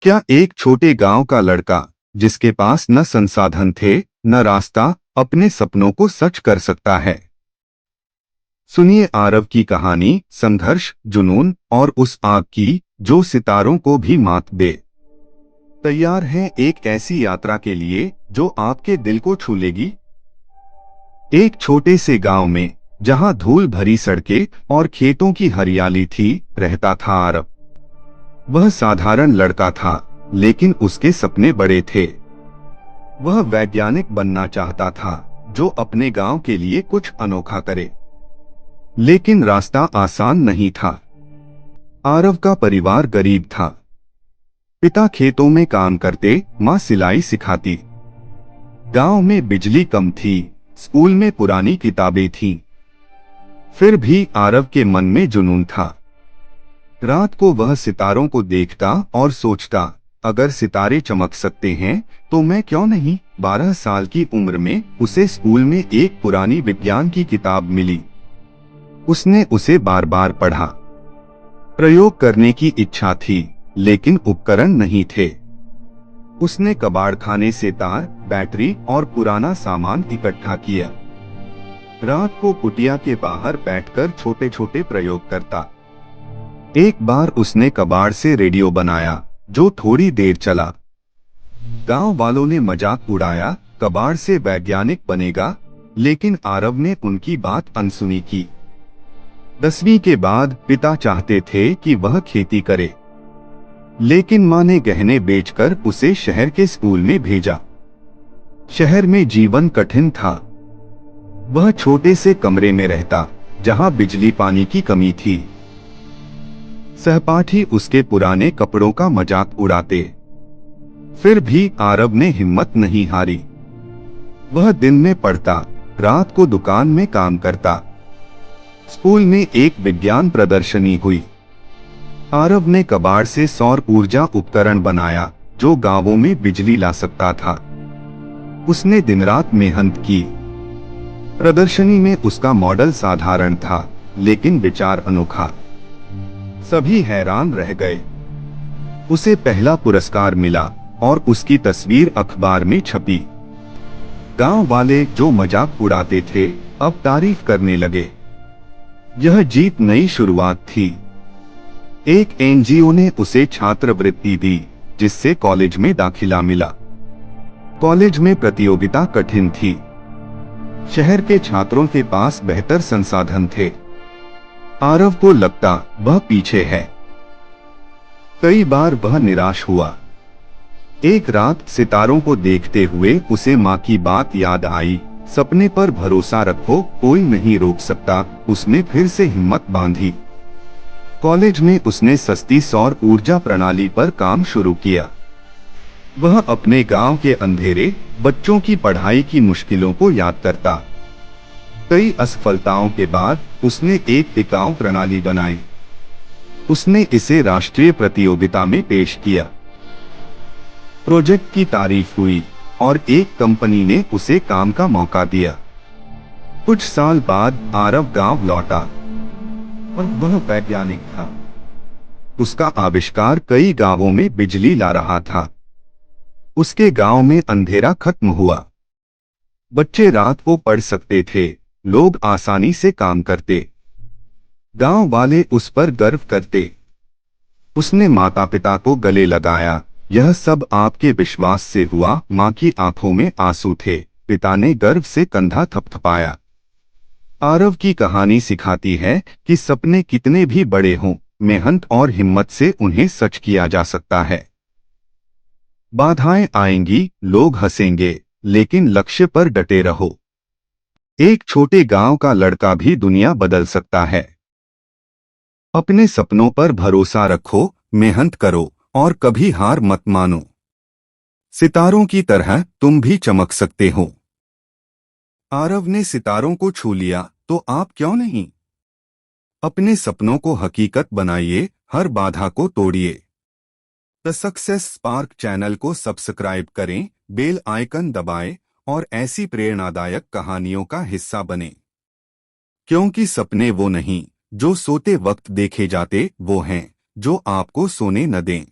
क्या एक छोटे गांव का लड़का जिसके पास न संसाधन थे न रास्ता अपने सपनों को सच कर सकता है? सुनिए आरव की कहानी, संघर्ष, जुनून और उस आग की जो सितारों को भी मात दे। तैयार हैं एक ऐसी यात्रा के लिए जो आपके दिल को छू लेगी? एक छोटे से गांव में, जहां धूल भरी सड़कें और खेतों की हरियाली थी, रहता था आरव। वह साधारण लड़का था, लेकिन उसके सपने बड़े थे। वह वैज्ञानिक बनना चाहता था जो अपने गांव के लिए कुछ अनोखा करे। लेकिन रास्ता आसान नहीं था। आरव का परिवार गरीब था। पिता खेतों में काम करते, मां सिलाई सिखाती। गांव में बिजली कम थी, स्कूल में पुरानी किताबें थीं। फिर भी आरव के मन में जुनून था। रात को वह सितारों को देखता और सोचता, अगर सितारे चमक सकते हैं तो मैं क्यों नहीं। 12 साल की उम्र में उसे स्कूल में एक पुरानी विज्ञान की किताब मिली। उसने उसे बार बार पढ़ा। प्रयोग करने की इच्छा थी, लेकिन उपकरण नहीं थे। उसने कबाड़खाने से तार, बैटरी और पुराना सामान इकट्ठा किया। रात को कुटिया के बाहर बैठकर छोटे छोटे प्रयोग करता। एक बार उसने कबाड़ से रेडियो बनाया, जो थोड़ी देर चला। गांव वालों ने मजाक उड़ाया, कबाड़ से वैज्ञानिक बनेगा, लेकिन आरव ने उनकी बात अनसुनी की। 10वीं के बाद पिता चाहते थे कि वह खेती करे, लेकिन मां ने गहने बेचकर उसे शहर के स्कूल में भेजा। शहर में जीवन कठिन था। वह छोटे से कमरे में रहता, जहां बिजली पानी की कमी थी। सहपाठी उसके पुराने कपड़ों का मजाक उड़ाते। फिर भी आरव ने हिम्मत नहीं हारी। वह दिन में पढ़ता, रात को दुकान में काम करता। स्कूल में एक विज्ञान प्रदर्शनी हुई। आरव ने कबाड़ से सौर ऊर्जा उपकरण बनाया, जो गांवों में बिजली ला सकता था। उसने दिन रात मेहनत की। प्रदर्शनी में उसका मॉडल साधारण था, लेकिन विचार अनोखा। सभी हैरान रह गए। उसे पहला पुरस्कार मिला और उसकी तस्वीर अखबार में छपी। गांव वाले जो मजाक उड़ाते थे, अब तारीफ करने लगे। यह जीत नई शुरुआत थी। एक एनजीओ ने उसे छात्रवृत्ति दी, जिससे कॉलेज में दाखिला मिला। कॉलेज में प्रतियोगिता कठिन थी। शहर के छात्रों के पास बेहतर संसाधन थे। आरव को लगता वह पीछे है। कई बार वह निराश हुआ। एक रात सितारों को देखते हुए उसे मां की बात याद आई, सपने पर भरोसा रखो, कोई नहीं रोक सकता। उसने फिर से हिम्मत बांधी। कॉलेज में उसने सस्ती सौर ऊर्जा प्रणाली पर काम शुरू किया। वह अपने गांव के अंधेरे बच्चों की पढ़ाई की मुश्किलों को याद करता। कई असफलताओं के बाद उसने एक टिकाऊ प्रणाली बनाई। उसने इसे राष्ट्रीय प्रतियोगिता में पेश किया। प्रोजेक्ट की तारीफ हुई और एक कंपनी ने उसे काम का मौका दिया। कुछ साल बाद आरव गांव लौटा और वह वैज्ञानिक था। उसका आविष्कार कई गांवों में बिजली ला रहा था। उसके गांव में अंधेरा खत्म हुआ। बच्चे रात को पढ़ सकते थे, लोग आसानी से काम करते। गांव वाले उस पर गर्व करते। उसने माता पिता को गले लगाया, यह सब आपके विश्वास से हुआ। मां की आंखों में आंसू थे, पिता ने गर्व से कंधा थपथपाया। आरव की कहानी सिखाती है कि सपने कितने भी बड़े हों, मेहनत और हिम्मत से उन्हें सच किया जा सकता है। बाधाएं आएंगी, लोग हंसेंगे, लेकिन लक्ष्य पर डटे रहो। एक छोटे गांव का लड़का भी दुनिया बदल सकता है। अपने सपनों पर भरोसा रखो, मेहनत करो और कभी हार मत मानो। सितारों की तरह तुम भी चमक सकते हो। आरव ने सितारों को छू लिया, तो आप क्यों नहीं? अपने सपनों को हकीकत बनाइए, हर बाधा को तोड़िए। द सक्सेस स्पार्क चैनल को सब्सक्राइब करें, बेल आइकन दबाएं और ऐसी प्रेरणादायक कहानियों का हिस्सा बनें। क्योंकि सपने वो नहीं जो सोते वक्त देखे जाते, वो हैं जो आपको सोने न दें।